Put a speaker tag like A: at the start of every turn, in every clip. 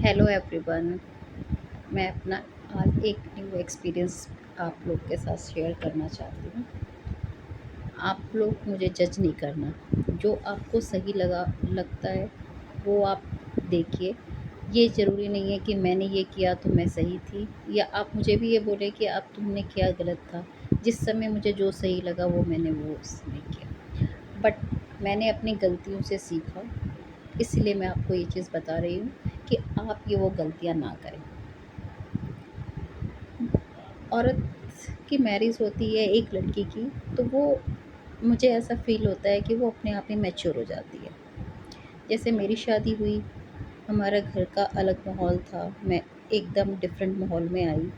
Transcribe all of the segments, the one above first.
A: Hello everyone. मैं अपना आज एक न्यू एक्सपीरियंस आप लोग के साथ शेयर करना चाहती हूँ। आप लोग मुझे जज नहीं करना। जो आपको सही लगता है वो आप देखिए। ये ज़रूरी नहीं है कि मैंने ये किया तो मैं सही थी, या आप मुझे भी ये बोले कि अब तुमने क्या गलत था। जिस समय मुझे जो सही लगा वो मैंने वो उसमें किया। बट मैंने अपनी गलतियों से सीखा, इसलिए मैं आपको ये चीज़ बता रही हूँ कि आप ये वो गलतियाँ ना करें। औरत की मैरिज होती है एक लड़की की, तो वो मुझे ऐसा फ़ील होता है कि वो अपने आप ही मैच्योर हो जाती है। जैसे मेरी शादी हुई, हमारा घर का अलग माहौल था, मैं एकदम डिफरेंट माहौल में आई।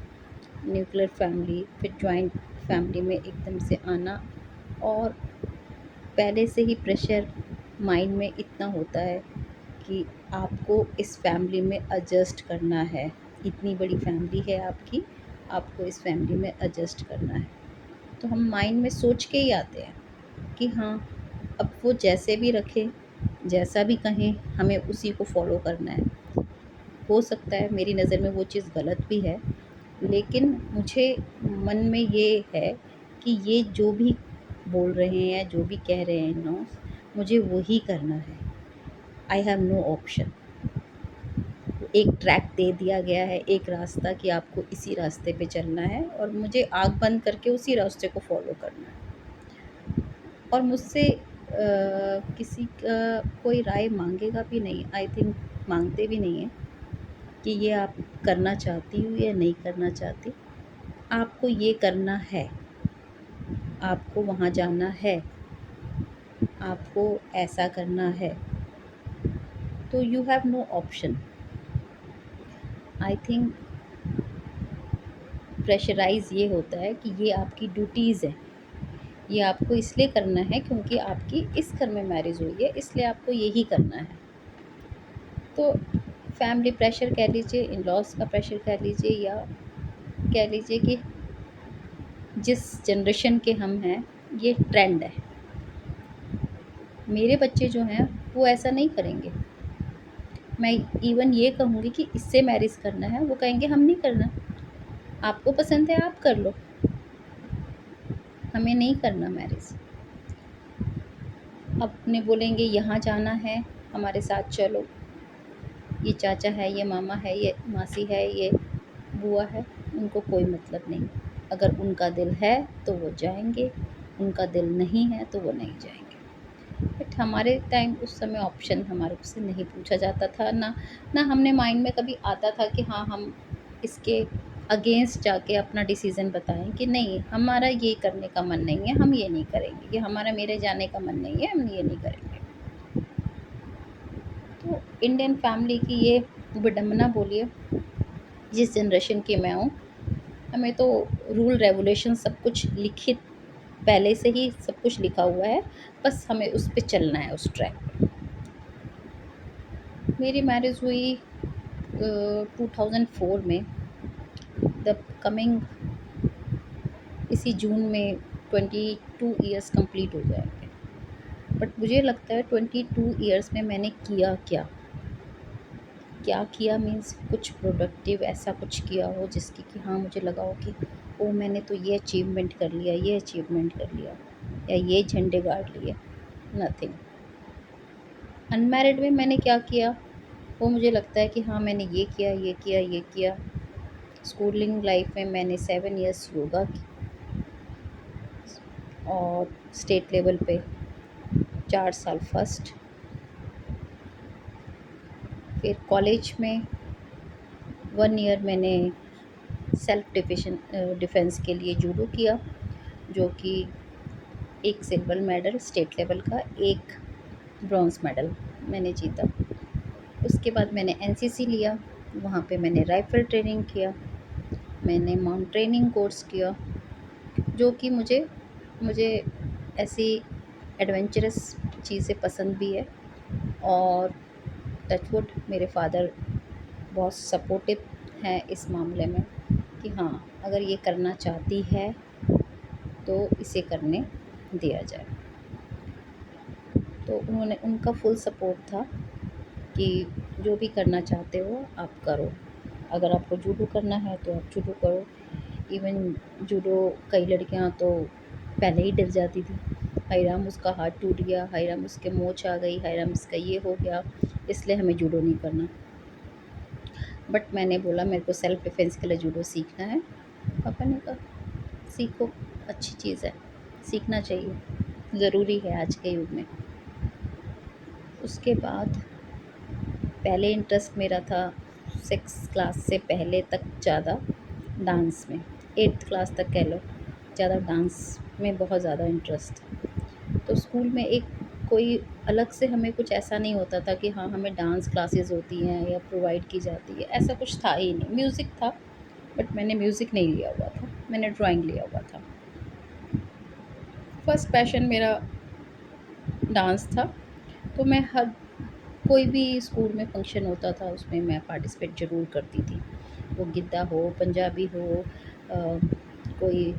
A: न्यूक्लियर फैमिली, फिर जॉइंट फैमिली में एकदम से आना, और पहले से ही प्रेशर माइंड में इतना होता है कि आपको इस फैमिली में एडजस्ट करना है। इतनी बड़ी फैमिली है आपकी, आपको इस फैमिली में एडजस्ट करना है। तो हम माइंड में सोच के ही आते हैं कि हाँ, अब वो जैसे भी रखें, जैसा भी कहें, हमें उसी को फॉलो करना है। हो सकता है मेरी नज़र में वो चीज़ गलत भी है, लेकिन मुझे मन में ये है कि ये जो भी बोल रहे हैं, जो भी कह रहे हैं नो, मुझे वही करना है। I have no option. एक ट्रैक दे दिया गया है, एक रास्ता कि आपको इसी रास्ते पे चलना है, और मुझे आँख बंद करके उसी रास्ते को फॉलो करना है। और मुझसे किसी का कोई राय माँगेगा भी नहीं, आई थिंक माँगते भी नहीं हैं कि ये आप करना चाहती हो या नहीं करना चाहती। आपको ये करना है, आपको वहाँ जाना है, आपको ऐसा करना है, तो you have no option. I think pressurise ये होता है कि ये आपकी ड्यूटीज़ है, ये आपको इसलिए करना है क्योंकि आपकी इस घर में मैरिज हुई है, इसलिए आपको यही करना है। तो फैमिली प्रेशर कह लीजिए, इन लॉज़ का प्रेशर कह लीजिए, या कह लीजिए कि जिस जनरेशन के हम हैं, ये ट्रेंड है। मेरे बच्चे जो हैं वो ऐसा नहीं करेंगे। मैं इवन ये कहूँगी कि इससे मैरिज करना है, वो कहेंगे हम नहीं करना। आपको पसंद है आप कर लो, हमें नहीं करना मैरिज। अपने बोलेंगे यहाँ जाना है, हमारे साथ चलो। ये चाचा है, ये मामा है, ये मासी है, ये बुआ है, उनको कोई मतलब नहीं। अगर उनका दिल है तो वो जाएंगे, उनका दिल नहीं है तो वो नहीं जाएंगे। बट हमारे टाइम उस समय ऑप्शन हमारे से नहीं पूछा जाता था, ना ना हमने माइंड में कभी आता था कि हाँ, हम इसके अगेंस्ट जाके अपना डिसीज़न बताएं कि नहीं, हमारा ये करने का मन नहीं है, हम ये नहीं करेंगे, ये हमारा मेरे जाने का मन नहीं है, हम ये नहीं करेंगे। तो इंडियन फैमिली की ये विडंबना बोलिए। जिस जनरेशन की मैं हूँ, हमें तो रूल रेगुलेशन सब कुछ लिखित पहले से ही सब कुछ लिखा हुआ है, बस हमें उस पे चलना है, उस ट्रैक पे। मेरी मैरिज हुई 2004 में। द कमिंग इसी जून में 22 ईयर्स कंप्लीट हो जाएंगे। बट मुझे लगता है 22 ईयर्स में मैंने किया क्या, क्या किया मीन्स कुछ प्रोडक्टिव ऐसा कुछ किया हो जिसकी कि हाँ, मुझे लगा हो कि ओ, मैंने तो ये अचीवमेंट कर लिया, ये अचीवमेंट कर लिया, या ये झंडे गाड़ लिए। नथिंग। अनमैरिड में मैंने क्या किया, वो मुझे लगता है कि हाँ, मैंने ये किया, ये किया, ये किया। स्कूलिंग लाइफ में मैंने 7 ईयर्स योगा की, और स्टेट लेवल पे 4 साल फर्स्ट। फिर कॉलेज में 1 ईयर मैंने सेल्फ डिफेंस के लिए जूडो किया, जो कि एक सिल्वर मेडल स्टेट लेवल का, एक ब्रॉन्ज़ मेडल मैंने जीता। उसके बाद मैंने एनसीसी लिया, वहाँ पे मैंने राइफ़ल ट्रेनिंग किया, मैंने माउंटेनिंग कोर्स किया, जो कि मुझे मुझे ऐसी एडवेंचरस चीज़ें पसंद भी है। और टच वुड मेरे फादर बहुत सपोर्टिव हैं इस मामले में कि हाँ, अगर ये करना चाहती है तो इसे करने दिया जाए। तो उन्होंने, उनका फुल सपोर्ट था कि जो भी करना चाहते हो आप करो। अगर आपको जूडो करना है तो आप जूडो करो। इवन जूडो कई लड़कियां तो पहले ही डर जाती थी, हाय राम उसका हाथ टूट गया, हाय राम उसके मोच आ गई, हाय राम इसका ये हो गया, इसलिए हमें जूडो नहीं करना। बट मैंने बोला मेरे को सेल्फ डिफेंस के लिए जूडो सीखना है। पापा ने कहा सीखो, अच्छी चीज़ है, सीखना चाहिए, ज़रूरी है आज के युग में। उसके बाद पहले इंटरेस्ट मेरा था 6 क्लास से पहले तक ज़्यादा डांस में, 8th क्लास तक कह लो, ज़्यादा डांस में बहुत ज़्यादा इंटरेस्ट। तो स्कूल में एक कोई अलग से हमें कुछ ऐसा नहीं होता था कि हाँ हमें डांस क्लासेस होती हैं या प्रोवाइड की जाती है, ऐसा कुछ था ही नहीं। म्यूज़िक था बट मैंने म्यूज़िक नहीं लिया हुआ था, मैंने ड्राइंग लिया हुआ था। फर्स्ट पैशन मेरा डांस था। तो मैं हर कोई भी स्कूल में फंक्शन होता था उसमें मैं पार्टिसिपेट ज़रूर करती थी। वो गिद्दा हो, पंजाबी हो, कोई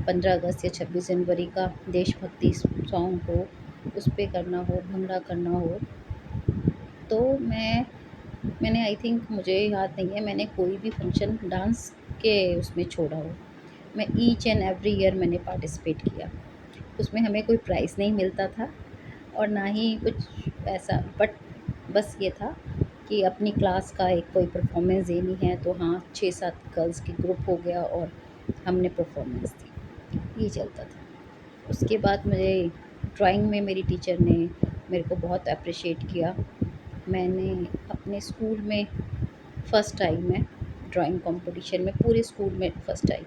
A: 15 अगस्त या 26 जनवरी का देशभक्ति सॉन्ग हो, उस पे करना हो, भंगड़ा करना हो। तो मैंने आई थिंक, मुझे याद नहीं है मैंने कोई भी फंक्शन डांस के उसमें छोड़ा हो। मैं ईच एंड एवरी ईयर मैंने पार्टिसिपेट किया। उसमें हमें कोई प्राइज़ नहीं मिलता था और ना ही कुछ ऐसा, बट बस ये था कि अपनी क्लास का एक कोई परफॉर्मेंस देनी है तो हाँ 6-7 गर्ल्स की ग्रुप हो गया और हमने परफॉर्मेंस दी, ये चलता था। उसके बाद मुझे ड्राइंग में मेरी टीचर ने मेरे को बहुत अप्रिशिएट किया। मैंने अपने स्कूल में फ़र्स्ट आई, मैं ड्राइंग कंपटीशन में पूरे स्कूल में फ़र्स्ट आई।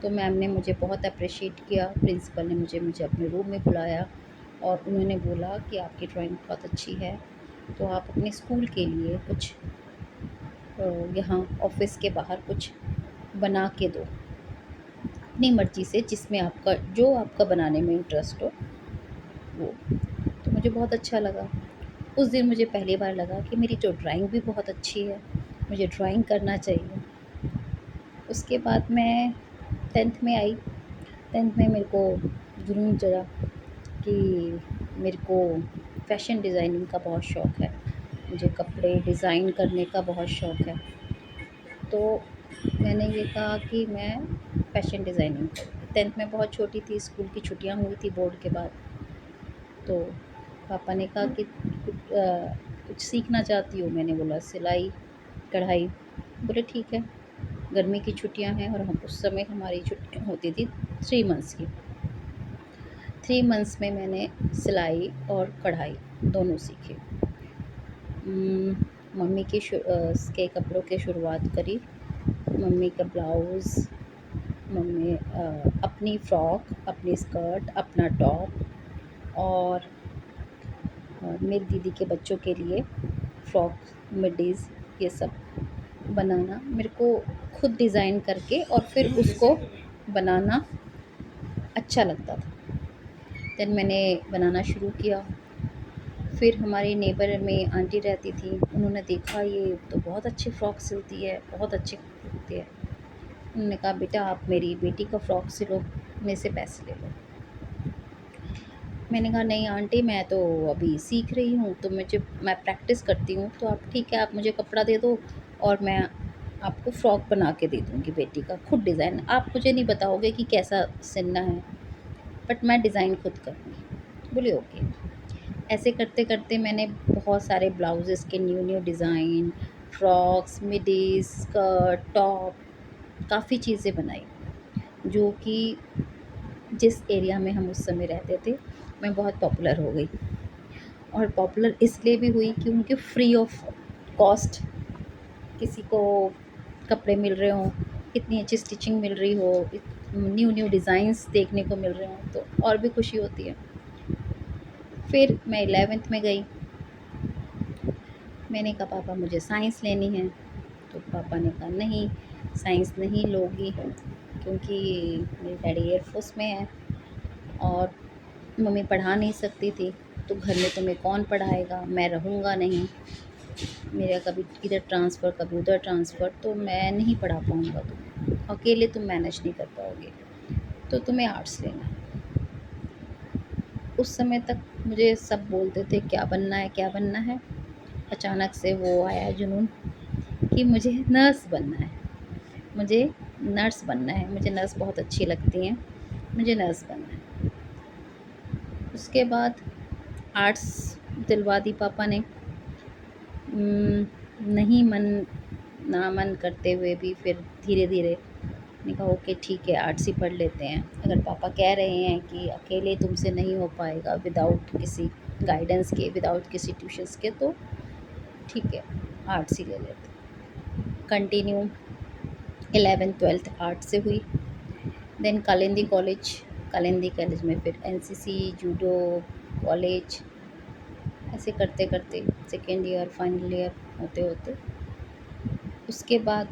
A: तो मैम ने मुझे बहुत अप्रिशिएट किया, प्रिंसिपल ने मुझे मुझे अपने रूम में बुलाया और उन्होंने बोला कि आपकी ड्राइंग बहुत अच्छी है, तो आप अपने स्कूल के लिए कुछ यहाँ ऑफिस के बाहर कुछ बना के दो अपनी मर्ज़ी से, जिसमें आपका जो आपका बनाने में इंटरेस्ट हो वो। तो मुझे बहुत अच्छा लगा। उस दिन मुझे पहली बार लगा कि मेरी जो ड्राइंग भी बहुत अच्छी है, मुझे ड्राइंग करना चाहिए। उसके बाद मैं 10th में आई। 10th में मेरे को जुनून चढ़ा कि मेरे को फ़ैशन डिज़ाइनिंग का बहुत शौक़ है, मुझे कपड़े डिज़ाइन करने का बहुत शौक़ है। तो मैंने ये कहा कि मैं फ़ैशन डिज़ाइनिंग करूँगी। 10th में बहुत छोटी थी, स्कूल की छुट्टियाँ हुई थी बोर्ड के बाद। तो पापा ने कहा कि कुछ सीखना चाहती हो? मैंने बोला सिलाई, कढ़ाई। बोले ठीक है, गर्मी की छुट्टियाँ हैं और हम उस समय हमारी छुट्टियाँ होती थी 3 मंथ्स की। 3 मंथ्स में मैंने सिलाई और कढ़ाई दोनों सीखे। मम्मी के कपड़ों की शुरुआत करी। मम्मी का ब्लाउज़, मम्मी अपनी फ़्रॉक, अपनी स्कर्ट, अपना टॉप और मेरी दीदी के बच्चों के लिए फ़्रॉक, मिडीज़, ये सब बनाना मेरे को खुद डिज़ाइन करके और फिर उसको बनाना अच्छा लगता था। देन मैंने बनाना शुरू किया। फिर हमारी नेबर में आंटी रहती थी, उन्होंने देखा ये तो बहुत अच्छी फ़्रॉक सिलती है, बहुत अच्छी सिलती है। उन्होंने कहा बेटा आप मेरी बेटी का फ़्रॉक सिलो, मेरे से पैसे ले लो। मैंने कहा नहीं आंटी, मैं तो अभी सीख रही हूँ, तो मैं प्रैक्टिस करती हूँ, तो आप ठीक है आप मुझे कपड़ा दे दो और मैं आपको फ़्रॉक बना के दे दूँगी बेटी का, खुद डिज़ाइन। आप मुझे नहीं बताओगे कि कैसा सिलना है, बट मैं डिज़ाइन खुद करूँगी। बोली ओके। ऐसे करते-करते मैंने बहुत सारे ब्लाउज़ेज़ के new new design, frocks, midis, skirt, top, काफ़ी चीज़ें बनाई, जो कि जिस एरिया में हम उस समय रहते थे, मैं बहुत पॉपुलर हो गई। और पॉपुलर इसलिए भी हुई क्योंकि फ्री ऑफ कॉस्ट किसी को कपड़े मिल रहे हों, इतनी अच्छी स्टिचिंग मिल रही हो, न्यू-न्यू डिज़ाइंस देखने को मिल रहे हों, तो और भी खुशी होती है। फिर मैं 11th में गई। मैंने कहा पापा मुझे साइंस लेनी है, तो पापा ने कहा नहीं साइंस नहीं लोगी, क्योंकि मेरे डैडी एयरफोर्स में है और मम्मी पढ़ा नहीं सकती थी, तो घर में तुम्हें कौन पढ़ाएगा, मैं रहूँगा नहीं, मेरा कभी इधर ट्रांसफ़र कभी उधर ट्रांसफ़र, तो मैं नहीं पढ़ा पाऊँगा तुम्हें, अकेले तुम मैनेज नहीं कर पाओगे, तो तुम्हें आर्ट्स लेना है। उस समय तक मुझे सब बोलते थे क्या बनना है क्या बनना है, अचानक से वो आया जुनून कि मुझे नर्स बनना है, मुझे नर्स बनना है, मुझे नर्स बहुत अच्छी लगती हैं, मुझे नर्स बनना है। उसके बाद आर्ट्स दिलवा दी पापा ने। नहीं मन ना मन करते हुए भी फिर धीरे-धीरे मैंने कहा ओके ठीक है, आर्ट्स ही पढ़ लेते हैं। अगर पापा कह रहे हैं कि अकेले तुमसे नहीं हो पाएगा विदाउट किसी गाइडेंस के, विदाउट किसी ट्यूशन्स के, तो ठीक है, आर्ट्स ही ले लेते। कंटिन्यू 11th-12th आर्ट्स से हुई। देन कालिंदी कॉलेज में फिर एनसीसी, जूडो, कॉलेज, ऐसे करते करते सेकेंड ईयर, फाइनल ईयर होते होते उसके बाद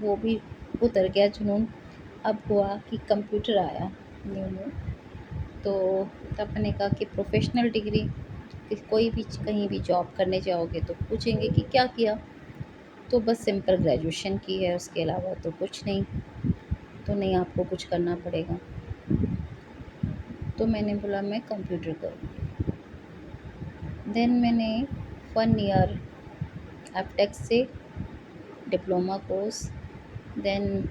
A: वो भी उतर गया जुनून। अब हुआ कि कंप्यूटर आया न्यू न्यू, तो तब मैंने कहा कि प्रोफेशनल डिग्री कि कोई भी कहीं भी जॉब करने जाओगे तो पूछेंगे कि क्या किया, तो बस सिंपल ग्रेजुएशन की है, उसके अलावा तो कुछ नहीं, तो नहीं आपको कुछ करना पड़ेगा। तो मैंने बोला मैं कंप्यूटर करूँगी। देन मैंने 1 ईयर एफटेक से diploma course, then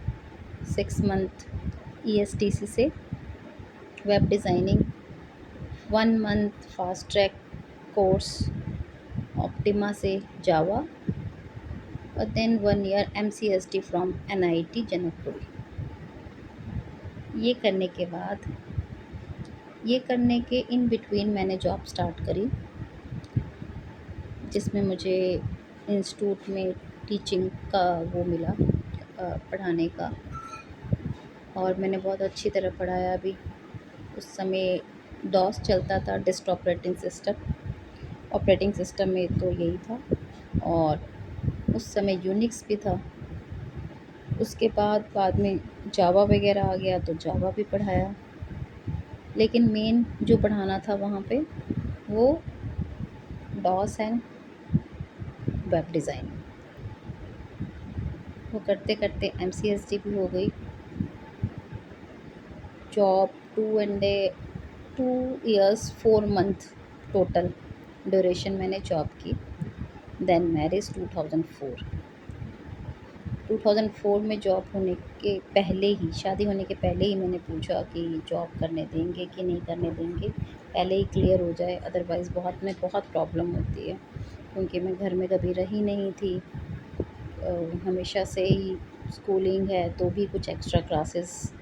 A: 6 month ESTC से web designing, 1 month fast track course Optima से जावा, और then 1 year MCST from NIT Janakpur. ये करने के बाद, ये करने के इन बिटवीन मैंने जॉब स्टार्ट करी, जिसमें मुझे इंस्टीट्यूट में टीचिंग का वो मिला, पढ़ाने का, और मैंने बहुत अच्छी तरह पढ़ाया भी। उस समय डॉस चलता था, डिस्क ऑपरेटिंग सिस्टम में तो यही था, और उस समय यूनिक्स भी था। उसके बाद में जावा वगैरह आ गया तो जावा भी पढ़ाया, लेकिन मेन जो पढ़ाना था वहाँ पे वो डॉस एंड वेब डिज़ाइनिंग। वो करते करते एमसीएसटी भी हो गई। Job 2 years 4 month total duration मैंने जॉब की। देन मैरिज 2004 में जॉब होने के पहले ही, शादी होने के पहले ही मैंने पूछा कि जॉब करने देंगे कि नहीं करने देंगे, पहले ही क्लियर हो जाए, अदरवाइज़ बहुत प्रॉब्लम होती है, क्योंकि मैं घर में कभी रही नहीं थी। हमेशा से ही स्कूलिंग है तो भी कुछ एक्स्ट्रा क्लासेस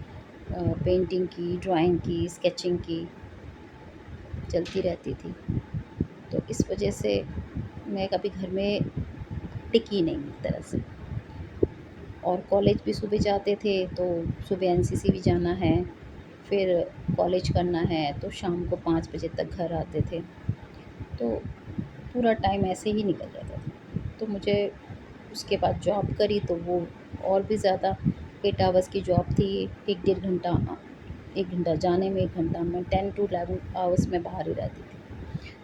A: पेंटिंग की, ड्राइंग की, स्केचिंग की चलती रहती थी, तो इस वजह से मैं कभी घर में टिकी नहीं एक तरह से। और कॉलेज भी सुबह जाते थे तो सुबह एनसीसी भी जाना है, फिर कॉलेज करना है, तो शाम को 5 बजे तक घर आते थे, तो पूरा टाइम ऐसे ही निकल जाता था। तो मुझे उसके बाद जॉब करी तो वो और भी ज़्यादा 8 आवर्स की जॉब थी, 1 घंटा जाने में, 1 घंटा में, 10 टू 11 आवर्स में बाहर ही रहती थी।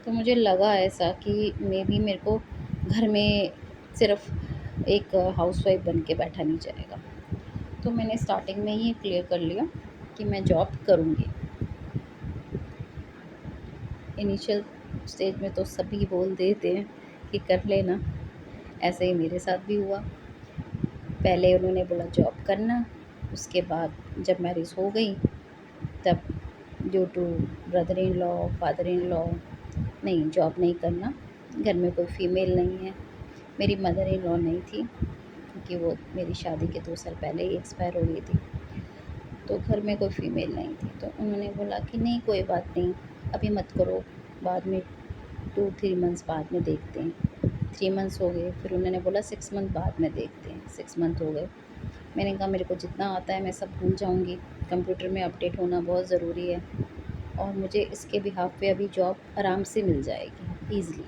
A: तो मुझे लगा ऐसा कि मेरे को घर में सिर्फ एक हाउसवाइफ बन के बैठा नहीं जाएगा, तो मैंने स्टार्टिंग में ही क्लियर कर लिया कि मैं जॉब करूँगी। इनिशियल स्टेज में तो सभी बोल देते हैं कि कर लेना, ऐसे ही मेरे साथ भी हुआ। पहले उन्होंने बोला जॉब करना, उसके बाद जब मैरिज हो गई तब due to brother in law, father in law, नहीं जॉब नहीं करना, घर में कोई फीमेल नहीं है। मेरी मदर इन लॉ नहीं थी, क्योंकि वो मेरी शादी के 2 साल पहले ही एक्सपायर हो गई थी, तो घर में कोई फीमेल नहीं थी। तो उन्होंने बोला कि नहीं कोई बात नहीं, अभी मत करो, बाद में 2-3 मंथ्स बाद में देखते हैं। 3 मंथ्स हो गए, फिर उन्होंने बोला 6 मंथ बाद में देखते हैं। 6 मंथ हो गए, मैंने कहा मेरे को जितना आता है मैं सब भूल जाऊँगी, कंप्यूटर में अपडेट होना बहुत ज़रूरी है, और मुझे इसके बिहाफ़ पे अभी जॉब आराम से मिल जाएगी ईज़िली,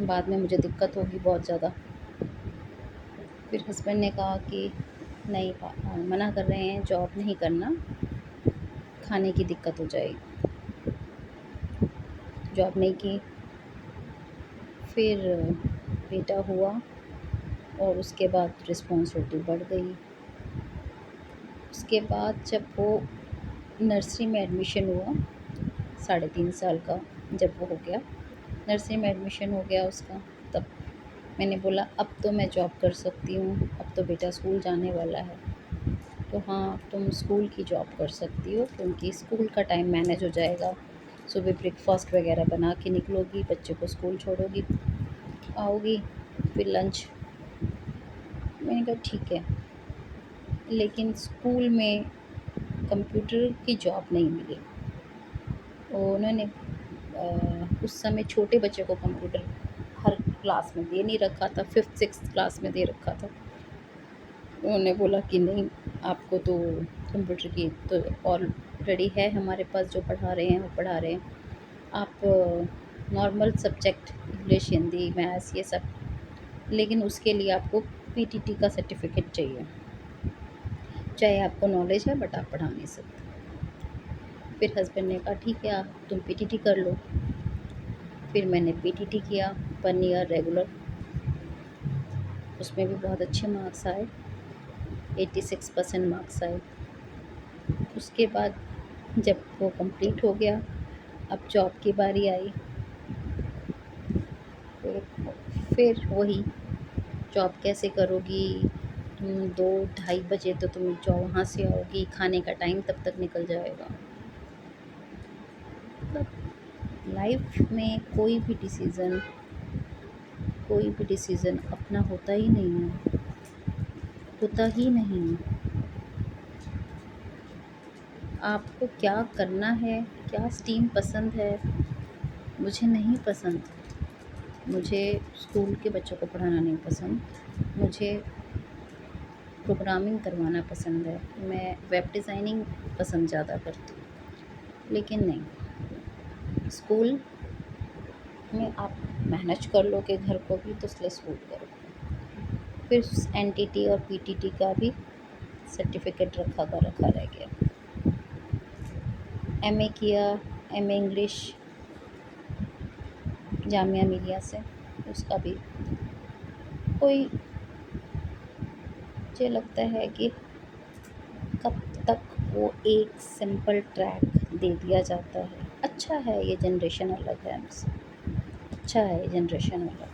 A: बाद में मुझे दिक्कत होगी बहुत ज़्यादा। फिर हस्बैंड ने कहा कि नहीं मना कर रहे हैं, जॉब नहीं करना, खाने की दिक्कत हो जाएगी। जॉब नहीं की, फिर बेटा हुआ, और उसके बाद रिस्पॉन्सिबिलिटी बढ़ गई। उसके बाद जब वो नर्सरी में एडमिशन हुआ, 3.5 साल का जब वो हो गया, नर्सरी में एडमिशन हो गया उसका, तब मैंने बोला अब तो मैं जॉब कर सकती हूँ, अब तो बेटा स्कूल जाने वाला है। तो हाँ, तुम स्कूल की जॉब कर सकती हो क्योंकि स्कूल का टाइम मैनेज हो जाएगा। सुबह ब्रेकफ़ास्ट वग़ैरह बना के निकलोगी, बच्चे को स्कूल छोड़ोगी, आओगी, फिर लंच। मैंने कहा ठीक है, लेकिन स्कूल में कंप्यूटर की जॉब नहीं मिली। उन्होंने उस समय छोटे बच्चे को कंप्यूटर हर क्लास में दे नहीं रखा था, 5th-6th क्लास में दे रखा था। उन्होंने बोला कि नहीं, आपको तो कंप्यूटर की तो ऑलरेडी है हमारे पास, जो पढ़ा रहे हैं वो पढ़ा रहे हैं। आप normal subject English, Hindi, maths ये सब, लेकिन उसके लिए आपको पीटीटी का सर्टिफिकेट चाहिए। चाहे आपको नॉलेज है बट आप पढ़ा नहीं सकते। फिर हस्बैंड ने कहा ठीक है, आप तुम पीटीटी कर लो। फिर मैंने पीटीटी किया 1 ईयर रेगुलर। उसमें भी बहुत अच्छे मार्क्स आए, 86% मार्क्स आए। उसके बाद जब वो कंप्लीट हो गया, अब जॉब की बारी आई। फिर फिर वही, जॉब कैसे करोगी तुम, 2 ढाई बजे तो तुम जॉब वहाँ से आओगी, खाने का टाइम तब तक निकल जाएगा। मतलब लाइफ में कोई भी डिसीज़न अपना होता ही नहीं है, होता ही नहीं है। आपको क्या करना है, क्या स्ट्रीम पसंद है, मुझे नहीं पसंद। मुझे स्कूल के बच्चों को पढ़ाना नहीं पसंद, मुझे प्रोग्रामिंग करवाना पसंद है, मैं वेब डिज़ाइनिंग पसंद ज़्यादा करती हूँ। लेकिन नहीं, स्कूल में आप मैनेज कर लोगे घर को भी तो इसलिए स्कूल करो। फिर एनटीटी और पीटीटी का भी सर्टिफिकेट रखा रह गया। एमए किया, एमए इंग्लिश जामिया मिलिया से, उसका भी कोई, मुझे लगता है कि कब तक वो एक सिंपल ट्रैक दे दिया जाता है। अच्छा है, ये जनरेशन अलग है हमसे, अच्छा है ये जनरेशन अलग।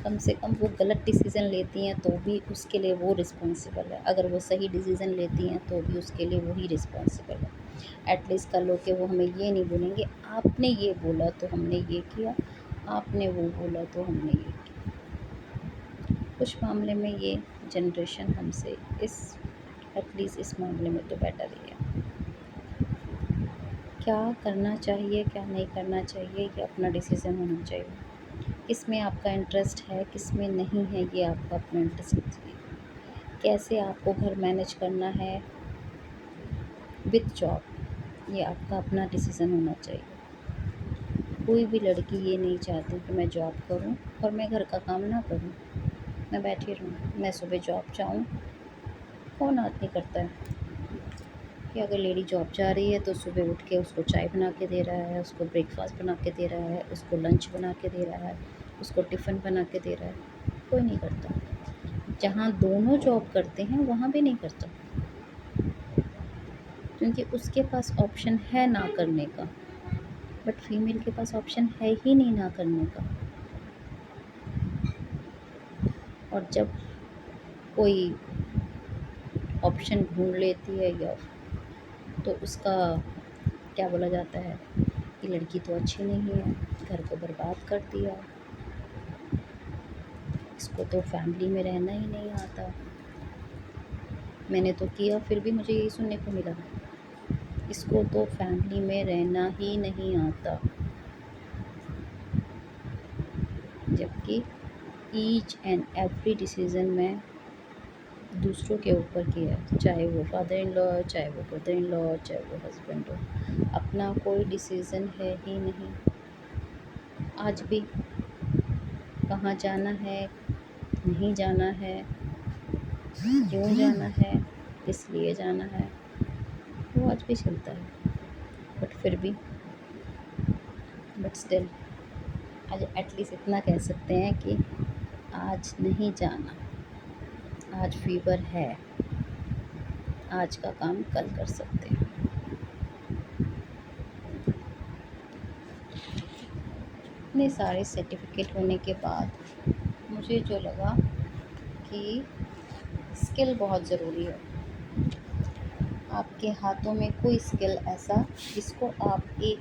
A: कम से कम वो गलत डिसीज़न लेती हैं तो भी उसके लिए वो रिस्पॉन्सिबल है, अगर वो सही डिसीज़न लेती हैं तो भी उसके लिए वही रिस्पॉन्सिबल है। एटलीस्ट कल हो के वो हमें ये नहीं बोलेंगे आपने ये बोला तो हमने ये किया, आपने वो बोला तो हमने ये किया। कुछ मामले में ये जनरेशन हमसे इस एटलीस्ट इस मामले में तो बेटर ही है। क्या करना चाहिए, क्या नहीं करना चाहिए, ये अपना डिसीज़न होना चाहिए। किस में आपका इंटरेस्ट है, किस में नहीं है, ये आपका अपना इंटरेस्ट है। कैसे आपको घर मैनेज करना है विद जॉब, ये आपका अपना डिसीज़न होना चाहिए। कोई भी लड़की ये नहीं चाहती कि मैं जॉब करूं और मैं घर का काम ना करूं, मैं बैठी रहूं। मैं सुबह जॉब जाऊं, कौन आदमी करता है कि अगर लेडी जॉब जा रही है तो सुबह उठ के उसको चाय बना के दे रहा है, उसको ब्रेकफास्ट बना के दे रहा है, उसको लंच बना के दे रहा है, उसको टिफ़िन बना के दे रहा है। कोई नहीं करता। जहाँ दोनों जॉब करते हैं वहाँ भी नहीं करता, क्योंकि उसके पास ऑप्शन है ना करने का, बट फीमेल के पास ऑप्शन है ही नहीं ना करने का। और जब कोई ऑप्शन ढूंढ लेती है या तो उसका क्या बोला जाता है कि लड़की तो अच्छी नहीं है, घर को बर्बाद कर दिया, इसको तो फैमिली में रहना ही नहीं आता। मैंने तो किया फिर भी मुझे यही सुनने को मिला, इसको तो फैमिली में रहना ही नहीं आता। जबकि ईच एंड एवरी डिसीज़न में दूसरों के ऊपर किया है, चाहे वो फादर इन लॉ, चाहे वो ब्रदर इन लॉ, चाहे वो हस्बैंड हो, अपना कोई डिसीज़न है ही नहीं। आज भी कहाँ जाना है, नहीं जाना है, क्यों जाना है, किस लिए जाना है, वो आज भी चलता है। बट फिर भी, बट स्टिल आज एटलीस्ट इतना कह सकते हैं कि आज नहीं जाना, आज फीवर है, आज का काम कल कर सकते हैं। इतने सारे सर्टिफिकेट होने के बाद मुझे जो लगा कि स्किल बहुत ज़रूरी है। आपके हाथों में कोई स्किल ऐसा जिसको आप एक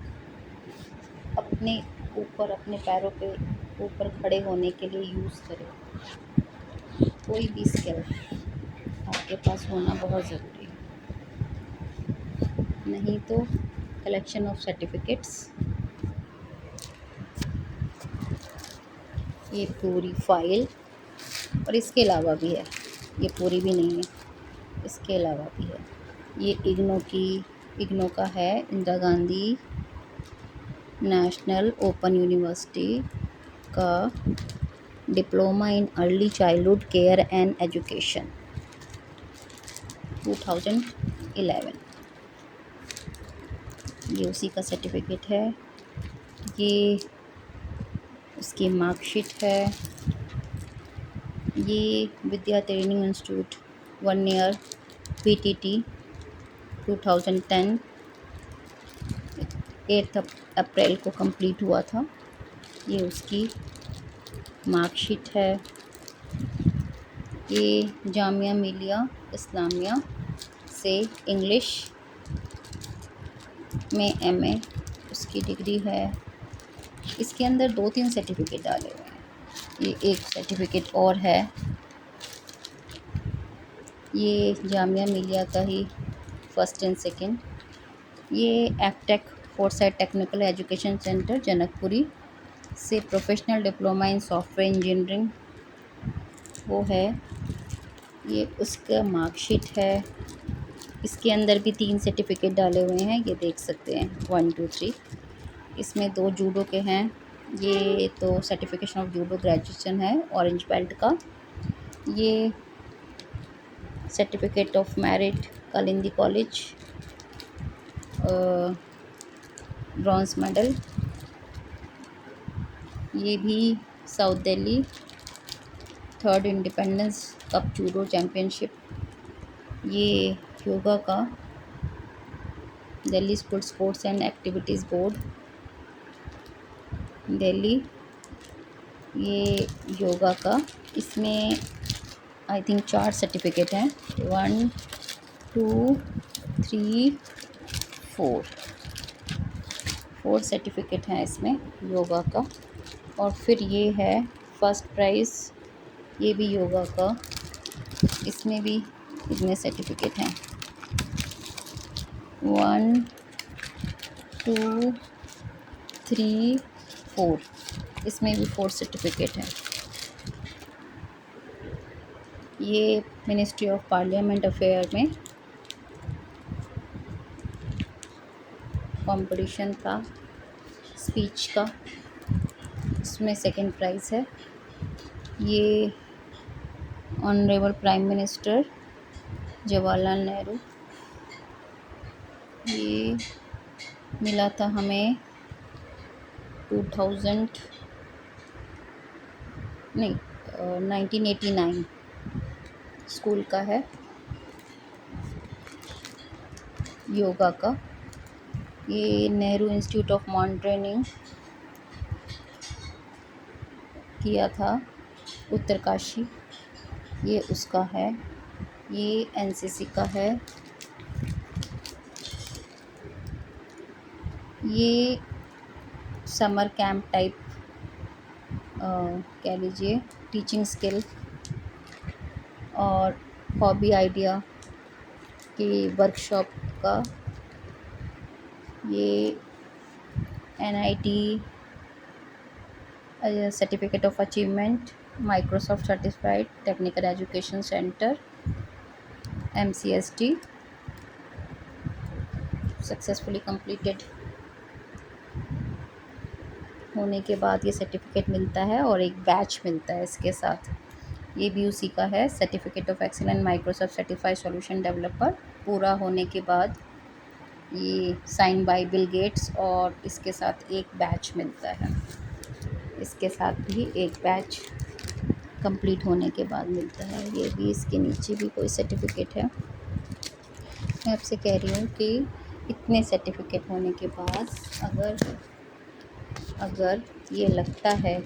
A: अपने ऊपर, अपने पैरों पे ऊपर खड़े होने के लिए यूज़ करें। कोई भी स्किल आपके पास होना बहुत ज़रूरी है, नहीं तो कलेक्शन ऑफ सर्टिफिकेट्स, ये पूरी फाइल, और इसके अलावा भी है, ये पूरी भी नहीं है, इसके अलावा भी है। ये इग्नो का है, Indira Gandhi national open university का diploma in early childhood care and education 2011, ये उसी का सर्टिफिकेट है। ये उसकी मार्कशीट है। ये विद्या ट्रेनिंग इंस्टीट्यूट 1 ईयर PTT 2010 8 अप्रैल को कंप्लीट हुआ था। ये उसकी मार्कशीट है। ये जामिया मिलिया इस्लामिया से इंग्लिश में MA उसकी डिग्री है। इसके अंदर 2-3 सर्टिफिकेट डाले हुए हैं। ये एक सर्टिफिकेट और है, ये जामिया मिलिया का ही फर्स्ट एंड सेकंड। ये FTech Foresight technical education centre Janakpuri से professional diploma in software engineering वो है। ये उसका मार्कशीट है। इसके अंदर भी 3 सर्टिफिकेट डाले हुए हैं, ये देख सकते हैं 1 2 3। इसमें 2 जूडो के हैं। ये तो सर्टिफिकेशन ऑफ जूडो ग्रेजुएशन है ऑरेंज बेल्ट का। ये certificate of merit Kalindi college bronze medal. ये भी south Delhi 3rd independence cup judo championship. ये योगा का Delhi school sports and activities board Delhi, ये योगा का। इसमें आई थिंक 4 सर्टिफिकेट हैं, 1 2 3 4 सर्टिफिकेट हैं इसमें योगा का। और फिर ये है फर्स्ट प्राइज़, ये भी योगा का। इसमें भी कितने सर्टिफिकेट हैं, 1 2 3 4, इसमें भी 4 सर्टिफिकेट हैं। ये मिनिस्ट्री ऑफ पार्लियामेंट अफेयर में कंपटीशन था स्पीच का, इसमें सेकंड प्राइज़ है। ये honourable prime minister Jawaharlal Nehru, ये मिला था हमें 1989 स्कूल का है योगा का। ये नेहरू इंस्टीट्यूट ऑफ मॉनिटरिंग किया था उत्तरकाशी, ये उसका है। ये NCC का है। ये समर कैंप टाइप कह लीजिए, टीचिंग स्किल और हॉबी आइडिया की वर्कशॉप का। ये NIT certificate of achievement Microsoft certified technical education centre MCST successfully completed होने के बाद ये सर्टिफिकेट मिलता है और एक बैच मिलता है इसके साथ। ये भी उसी का है, certificate of excellent Microsoft certified solution developer. पूरा होने के बाद ये साइन बाय बिल गेट्स और इसके साथ एक बैच मिलता है। इसके साथ भी एक बैच कंप्लीट होने के बाद मिलता है। ये भी इसके नीचे भी कोई सर्टिफिकेट है। मैं आपसे कह रही हूँ कि इतने सर्टिफिकेट होने के बाद अगर ये लगता है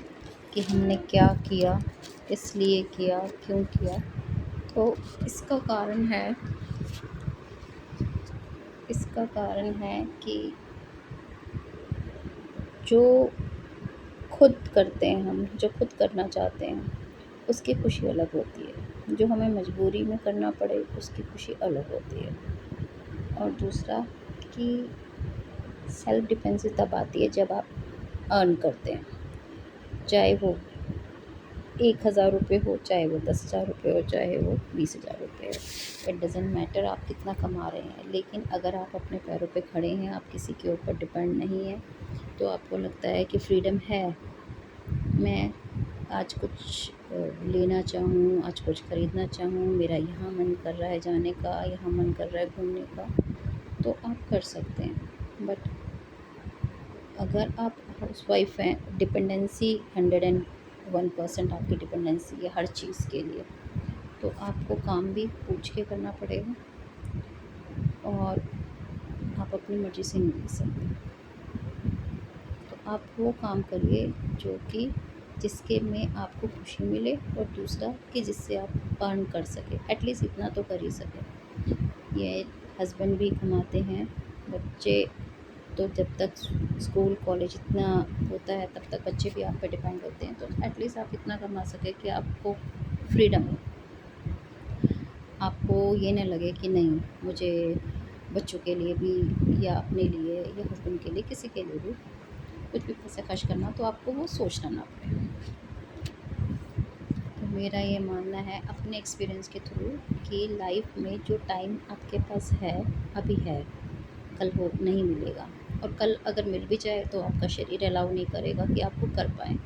A: कि हमने क्या किया, इसलिए किया, क्यों किया। तो इसका कारण है कि जो खुद करते हैं हम, जो खुद करना चाहते हैं, उसकी खुशी अलग होती है। जो हमें मजबूरी में करना पड़े, उसकी खुशी अलग होती है। और दूसरा कि सेल्फ डिपेंडेंसी तब आती है जब आप अर्न करते हैं, चाहे वो 1,000 रुपये हो, चाहे वो 10,000 रुपये हो, चाहे वो 20,000 रुपये हो। इट डजेंट मैटर आप कितना कमा रहे हैं, लेकिन अगर आप अपने पैरों पे खड़े हैं, आप किसी के ऊपर डिपेंड नहीं हैं, तो आपको लगता है कि फ्रीडम है। मैं आज कुछ लेना चाहूँ, आज कुछ ख़रीदना चाहूँ, मेरा यहाँ मन कर रहा है जाने का, यहाँ मन कर रहा है घूमने का, तो आप कर सकते हैं। बट अगर आप हाउसवाइफ हैं, डिपेंडेंसी 101% आपकी डिपेंडेंसी है हर चीज़ के लिए, तो आपको काम भी पूछ के करना पड़ेगा और आप अपनी मर्ज़ी से नहीं कर सकते। तो आप वो काम करिए जो कि जिसके में आपको खुशी मिले, और दूसरा कि जिससे आप अर्न कर सकें, एटलीस्ट इतना तो कर ही सकें। ये हस्बैंड भी कमाते हैं, बच्चे तो जब तक स्कूल कॉलेज इतना होता है तब तक बच्चे भी आप पे डिपेंड होते हैं, तो एटलीस्ट आप इतना कमा सकें कि आपको फ्रीडम हो। आपको ये ना लगे कि नहीं, मुझे बच्चों के लिए भी या अपने लिए या हस्बैंड के लिए, किसी के लिए भी कुछ भी पैसे खर्च करना, तो आपको वो सोचना ना पड़े। तो मेरा ये मानना है अपने एक्सपीरियंस के थ्रू कि लाइफ में जो टाइम आपके पास है, अभी है, कल वो नहीं मिलेगा, और कल अगर मिल भी जाए तो आपका शरीर अलाउ नहीं करेगा कि आप वो कर पाएँ।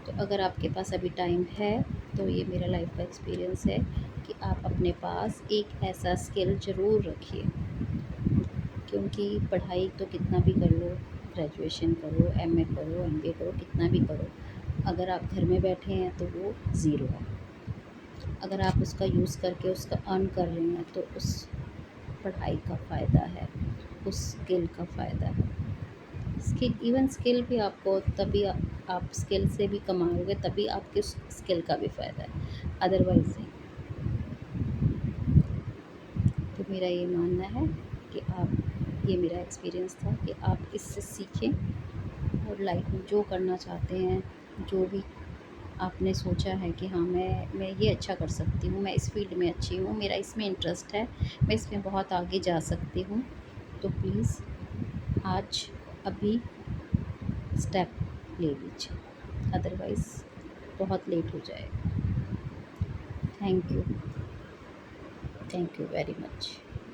A: तो अगर आपके पास अभी टाइम है, तो ये मेरा लाइफ का एक्सपीरियंस है कि आप अपने पास एक ऐसा स्किल ज़रूर रखिए, क्योंकि पढ़ाई तो कितना भी कर लो, ग्रेजुएशन करो, एमए करो, एमबीए करो, कितना भी करो, अगर आप घर में बैठे हैं तो वो ज़ीरो है। अगर आप उसका यूज़ करके उसका अर्न कर रहे हैं, तो उस पढ़ाई का फ़ायदा है, उस स्किल का फ़ायदा है। स्किल भी आपको तभी आप स्किल से भी कमाओगे, तभी आपके उस स्किल का भी फ़ायदा है, अदरवाइज़ नहीं। तो मेरा ये मानना है कि ये मेरा एक्सपीरियंस था कि आप इससे सीखें और लाइफ में जो करना चाहते हैं, जो भी आपने सोचा है कि हाँ, मैं ये अच्छा कर सकती हूँ, मैं इस फील्ड में अच्छी हूँ, मेरा इसमें इंटरेस्ट है, मैं इसमें बहुत आगे जा सकती हूँ, तो प्लीज़ आज अभी स्टेप ले लीजिए, अदरवाइज़ बहुत लेट हो जाएगा। Thank you very much.